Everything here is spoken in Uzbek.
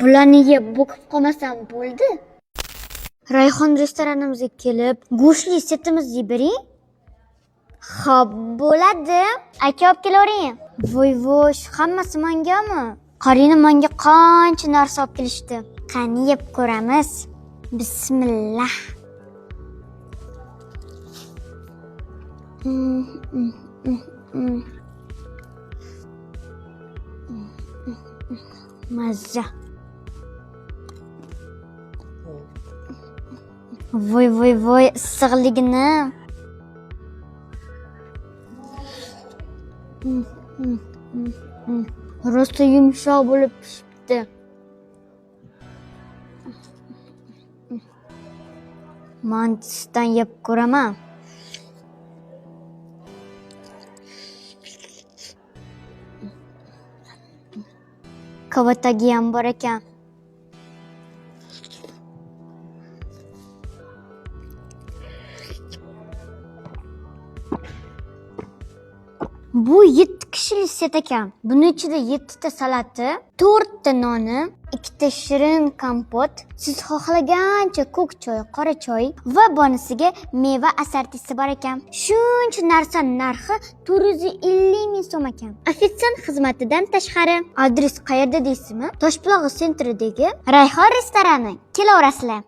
Bularni yeb bo'kib qolmasam bo'ldi. Rayhon restoranimizga kelib, go'shtli setimizni bering. Xo'p, bo'ladi. Aka olib kelavering. Voy, hammasi mangami? Qarang, menga qancha narsa olib kelishdi. Qani yeb ko'ramiz. Bismillah. Mazza. Voy, issiqligini. Rosa yumshoq bo'lib pishibdi. Mantisdan yeb ko'raman. Kavatagi ham bor ekan. Bu 7 kishilik set ekan. Buning ichida 7 ta salati, 4 ta noni, 2 ta shirin kompot, siz xohlagancha ko'k choy, qora choy va bonasiga meva assortisi bor ekan. Shuncha narsa narxi 450 ming so'm ekan. Ofitsiant xizmatidan tashqari. Adres qayerda deysizmi? Toshbuloq sentridagi Rayhon restorani. Kelaverasizlar.